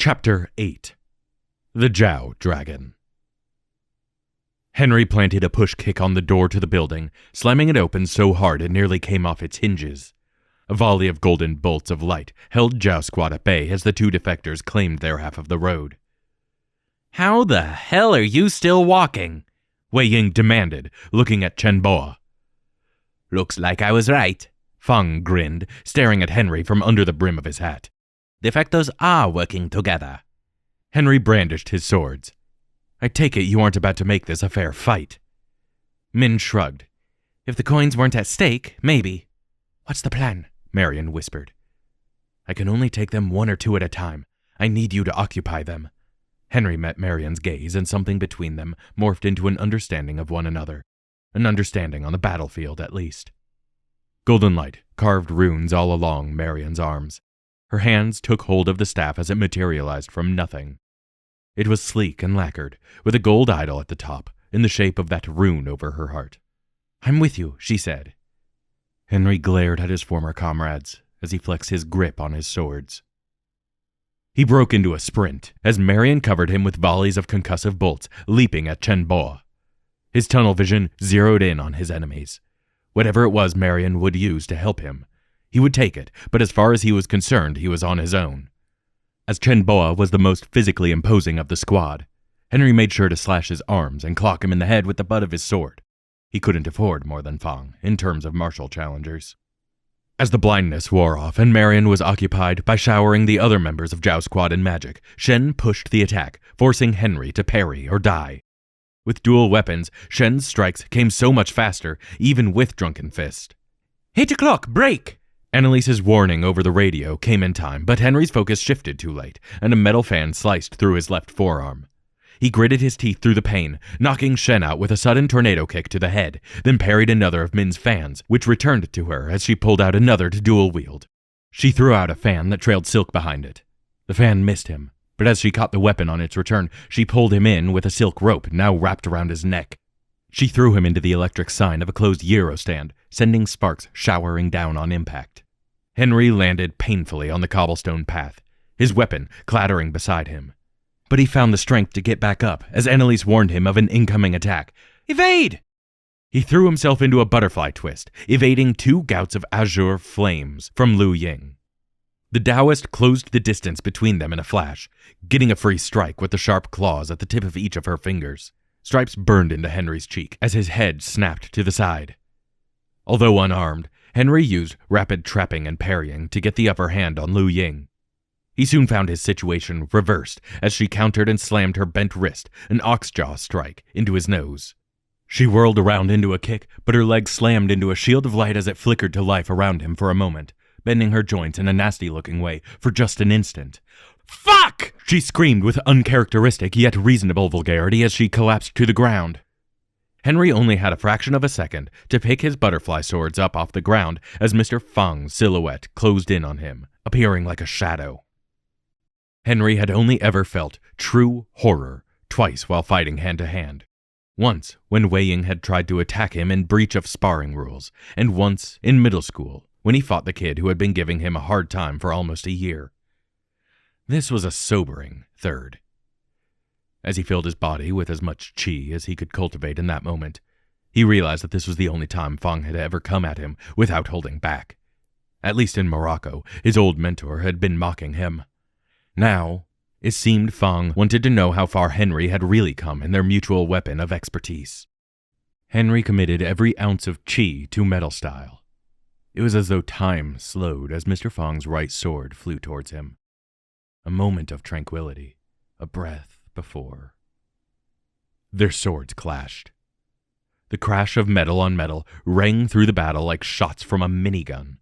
Chapter 8. The Zhao Dragon. Henry planted a push kick on the door to the building, slamming it open so hard it nearly came off its hinges. A volley of golden bolts of light held Zhao Squad at bay as the two defectors claimed their half of the road. "How the hell are you still walking?" Wei Ying demanded, looking at Chen Boa. "Looks like I was right," Fang grinned, staring at Henry from under the brim of his hat. "Defectors are working together." Henry brandished his swords. "I take it you aren't about to make this a fair fight." Min shrugged. "If the coins weren't at stake, maybe." "What's the plan?" Marion whispered. "I can only take them one or two at a time. I need you to occupy them." Henry met Marion's gaze, and something between them morphed into an understanding of one another. An understanding on the battlefield, at least. Golden light carved runes all along Marion's arms. Her hands took hold of the staff as it materialized from nothing. It was sleek and lacquered, with a gold idol at the top, in the shape of that rune over her heart. "I'm with you," she said. Henry glared at his former comrades as he flexed his grip on his swords. He broke into a sprint as Marion covered him with volleys of concussive bolts, leaping at Chen Boa. His tunnel vision zeroed in on his enemies. Whatever it was Marion would use to help him, he would take it, but as far as he was concerned, he was on his own. As Chen Boa was the most physically imposing of the squad, Henry made sure to slash his arms and clock him in the head with the butt of his sword. He couldn't afford more than Fang, in terms of martial challengers. As the blindness wore off and Marion was occupied by showering the other members of Zhao Squad in magic, Shen pushed the attack, forcing Henry to parry or die. With dual weapons, Shen's strikes came so much faster, even with Drunken Fist. "8 o'clock, break!" Annalise's warning over the radio came in time, but Henry's focus shifted too late, and a metal fan sliced through his left forearm. He gritted his teeth through the pain, knocking Shen out with a sudden tornado kick to the head, then parried another of Min's fans, which returned to her as she pulled out another to dual wield. She threw out a fan that trailed silk behind it. The fan missed him, but as she caught the weapon on its return, she pulled him in with a silk rope now wrapped around his neck. She threw him into the electric sign of a closed gyro stand, sending sparks showering down on impact. Henry landed painfully on the cobblestone path, his weapon clattering beside him. But he found the strength to get back up as Annalise warned him of an incoming attack. "Evade!" He threw himself into a butterfly twist, evading 2 gouts of azure flames from Lu Ying. The Taoist closed the distance between them in a flash, getting a free strike with the sharp claws at the tip of each of her fingers. Stripes burned into Henry's cheek as his head snapped to the side. Although unarmed, Henry used rapid trapping and parrying to get the upper hand on Lu Ying. He soon found his situation reversed as she countered and slammed her bent wrist, an oxjaw strike, into his nose. She whirled around into a kick, but her leg slammed into a shield of light as it flickered to life around him for a moment, bending her joints in a nasty-looking way for just an instant. "Fuck!" she screamed with uncharacteristic yet reasonable vulgarity as she collapsed to the ground. Henry only had a fraction of a second to pick his butterfly swords up off the ground as Mr. Fang's silhouette closed in on him, appearing like a shadow. Henry had only ever felt true horror twice while fighting hand-to-hand. Once, when Wei Ying had tried to attack him in breach of sparring rules, and once in middle school, when he fought the kid who had been giving him a hard time for almost a year. This was a sobering third. As he filled his body with as much qi as he could cultivate in that moment, he realized that this was the only time Fang had ever come at him without holding back. At least in Morocco, his old mentor had been mocking him. Now, it seemed Fang wanted to know how far Henry had really come in their mutual weapon of expertise. Henry committed every ounce of qi to metal style. It was as though time slowed as Mr. Fang's right sword flew towards him. A moment of tranquility, a breath before. Their swords clashed. The crash of metal on metal rang through the battle like shots from a minigun.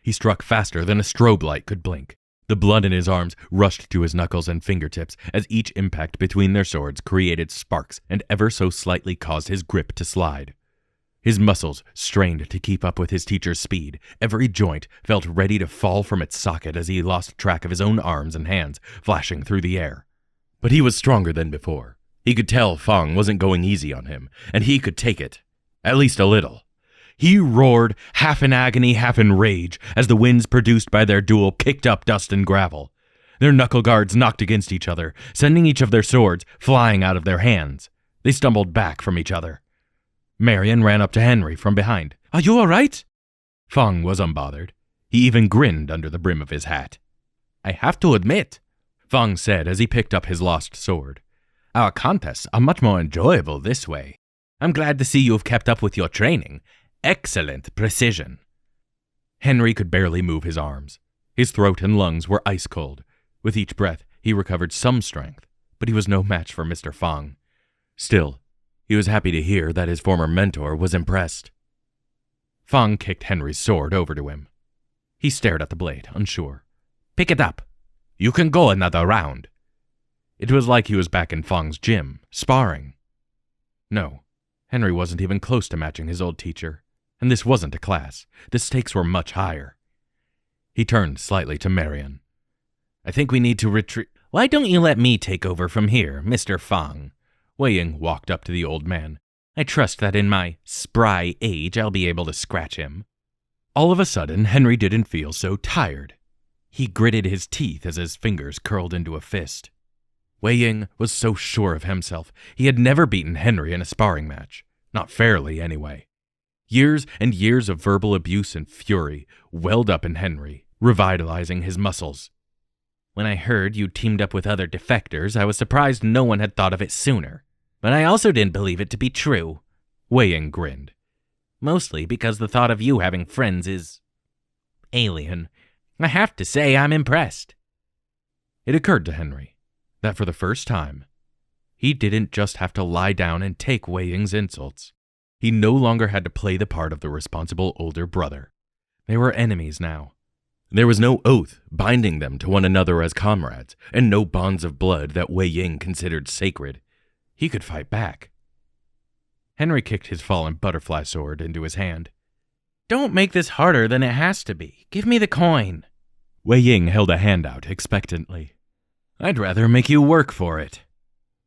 He struck faster than a strobe light could blink. The blood in his arms rushed to his knuckles and fingertips as each impact between their swords created sparks and ever so slightly caused his grip to slide. His muscles strained to keep up with his teacher's speed. Every joint felt ready to fall from its socket as he lost track of his own arms and hands flashing through the air. But he was stronger than before. He could tell Fang wasn't going easy on him, and he could take it. At least a little. He roared, half in agony, half in rage, as the winds produced by their duel kicked up dust and gravel. Their knuckle guards knocked against each other, sending each of their swords flying out of their hands. They stumbled back from each other. Marion ran up to Henry from behind. "Are you all right?" Fang was unbothered. He even grinned under the brim of his hat. "I have to admit," Fang said as he picked up his lost sword, "our contests are much more enjoyable this way. I'm glad to see you have kept up with your training. Excellent precision." Henry could barely move his arms. His throat and lungs were ice cold. With each breath, he recovered some strength, but he was no match for Mr. Fang. Still, he was happy to hear that his former mentor was impressed. Fang kicked Henry's sword over to him. He stared at the blade, unsure. "Pick it up. You can go another round." It was like he was back in Fang's gym, sparring. No, Henry wasn't even close to matching his old teacher, and this wasn't a class. The stakes were much higher. He turned slightly to Marion. "I think we need to retreat." "Why don't you let me take over from here, Mr. Fang?" Wei Ying walked up to the old man. "I trust that in my spry age I'll be able to scratch him." All of a sudden, Henry didn't feel so tired. He gritted his teeth as his fingers curled into a fist. Wei Ying was so sure of himself. He had never beaten Henry in a sparring match. Not fairly, anyway. Years and years of verbal abuse and fury welled up in Henry, revitalizing his muscles. "When I heard you teamed up with other defectors, I was surprised no one had thought of it sooner. But I also didn't believe it to be true." Wei Ying grinned. "Mostly because the thought of you having friends is alien. I have to say I'm impressed." It occurred to Henry that for the first time, he didn't just have to lie down and take Wei Ying's insults. He no longer had to play the part of the responsible older brother. They were enemies now. There was no oath binding them to one another as comrades, and no bonds of blood that Wei Ying considered sacred. He could fight back. Henry kicked his fallen butterfly sword into his hand. "Don't make this harder than it has to be. Give me the coin." Wei Ying held a hand out expectantly. "I'd rather make you work for it."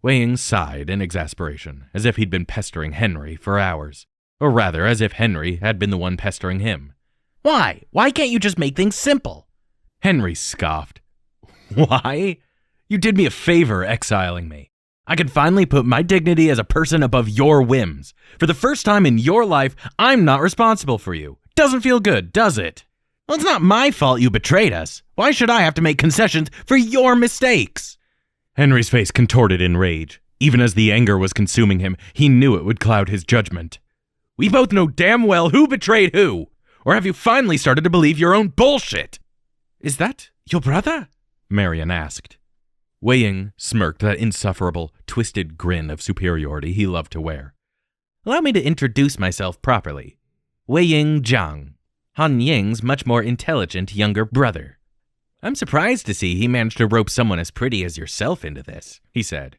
Wei Ying sighed in exasperation, as if he'd been pestering Henry for hours. Or rather, as if Henry had been the one pestering him. "Why? Why can't you just make things simple?" Henry scoffed. "Why? You did me a favor exiling me. I could finally put my dignity as a person above your whims. For the first time in your life, I'm not responsible for you. Doesn't feel good, does it? Well, it's not my fault you betrayed us. Why should I have to make concessions for your mistakes?" Henry's face contorted in rage. Even as the anger was consuming him, he knew it would cloud his judgment. "We both know damn well who betrayed who. Or have you finally started to believe your own bullshit?" "Is that your brother?" Marion asked. Wei Ying smirked that insufferable, twisted grin of superiority he loved to wear. "Allow me to introduce myself properly. Wei Zhang, Han Ying's much more intelligent younger brother." "I'm surprised to see he managed to rope someone as pretty as yourself into this," he said.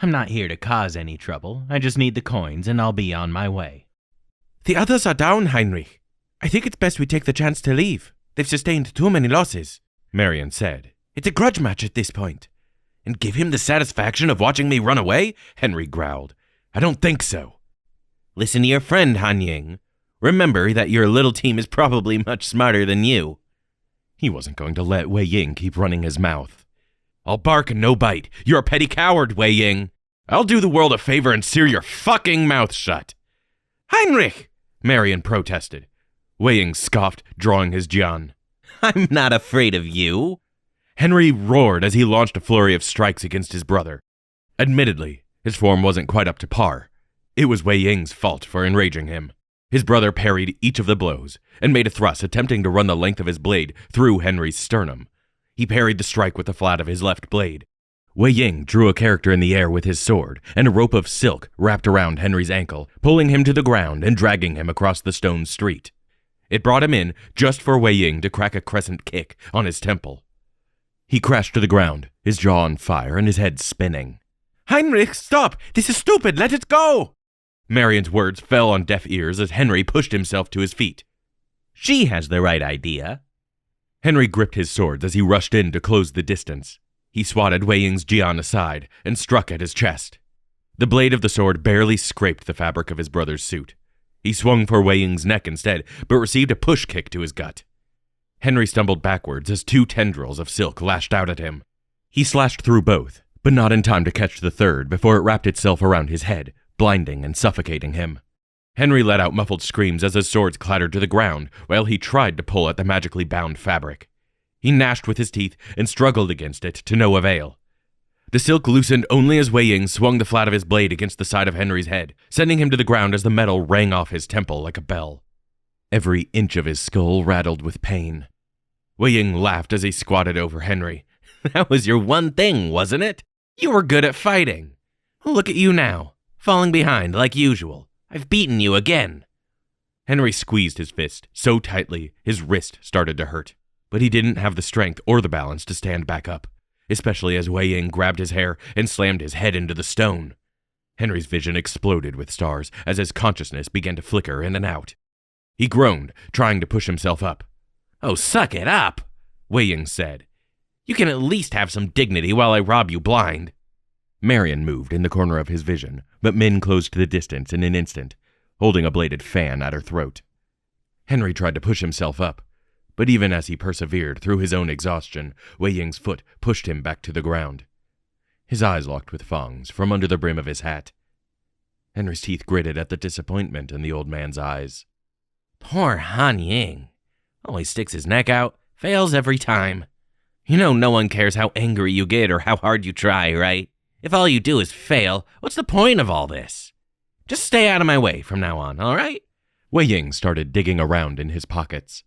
"I'm not here to cause any trouble. I just need the coins and I'll be on my way." "The others are down, Heinrich. I think it's best we take the chance to leave. They've sustained too many losses," Marion said. "It's a grudge match at this point." "And give him the satisfaction of watching me run away?" Henry growled. "I don't think so." "Listen to your friend, Han Ying. Remember that your little team is probably much smarter than you." He wasn't going to let Wei Ying keep running his mouth. "I'll bark and no bite. You're a petty coward, Wei Ying. I'll do the world a favor and sear your fucking mouth shut." "Heinrich!" Marion protested. Wei Ying scoffed, drawing his jian. "I'm not afraid of you." Henry roared as he launched a flurry of strikes against his brother. Admittedly, his form wasn't quite up to par. It was Wei Ying's fault for enraging him. His brother parried each of the blows and made a thrust, attempting to run the length of his blade through Henry's sternum. He parried the strike with the flat of his left blade. Wei Ying drew a character in the air with his sword, and a rope of silk wrapped around Henry's ankle, pulling him to the ground and dragging him across the stone street. It brought him in just for Wei Ying to crack a crescent kick on his temple. He crashed to the ground, his jaw on fire and his head spinning. "Heinrich, stop! This is stupid! Let it go!" Marion's words fell on deaf ears as Henry pushed himself to his feet. "She has the right idea." Henry gripped his swords as he rushed in to close the distance. He swatted Wei Ying's jian aside and struck at his chest. The blade of the sword barely scraped the fabric of his brother's suit. He swung for Wei Ying's neck instead, but received a push kick to his gut. Henry stumbled backwards as two tendrils of silk lashed out at him. He slashed through both, but not in time to catch the third before it wrapped itself around his head, blinding and suffocating him. Henry let out muffled screams as his swords clattered to the ground while he tried to pull at the magically bound fabric. He gnashed with his teeth and struggled against it to no avail. The silk loosened only as Wei Ying swung the flat of his blade against the side of Henry's head, sending him to the ground as the metal rang off his temple like a bell. Every inch of his skull rattled with pain. Wei Ying laughed as he squatted over Henry. That was your one thing, wasn't it? You were good at fighting. Look at you now, falling behind like usual. I've beaten you again. Henry squeezed his fist so tightly his wrist started to hurt, but he didn't have the strength or the balance to stand back up, especially as Wei Ying grabbed his hair and slammed his head into the stone. Henry's vision exploded with stars as his consciousness began to flicker in and out. He groaned, trying to push himself up. Oh, suck it up, Wei Ying said. You can at least have some dignity while I rob you blind. Marion moved in the corner of his vision, but Min closed the distance in an instant, holding a bladed fan at her throat. Henry tried to push himself up, but even as he persevered through his own exhaustion, Wei Ying's foot pushed him back to the ground. His eyes locked with Fang's from under the brim of his hat. Henry's teeth gritted at the disappointment in the old man's eyes. Poor Han Ying. Always sticks his neck out, fails every time. You know no one cares how angry you get or how hard you try, right? If all you do is fail, what's the point of all this? Just stay out of my way from now on, all right? Wei Ying started digging around in his pockets.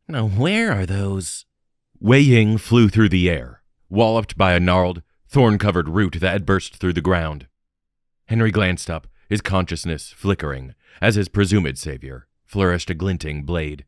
Now where are those? Wei Ying flew through the air, walloped by a gnarled, thorn-covered root that had burst through the ground. Henry glanced up, his consciousness flickering, as his presumed savior flourished a glinting blade.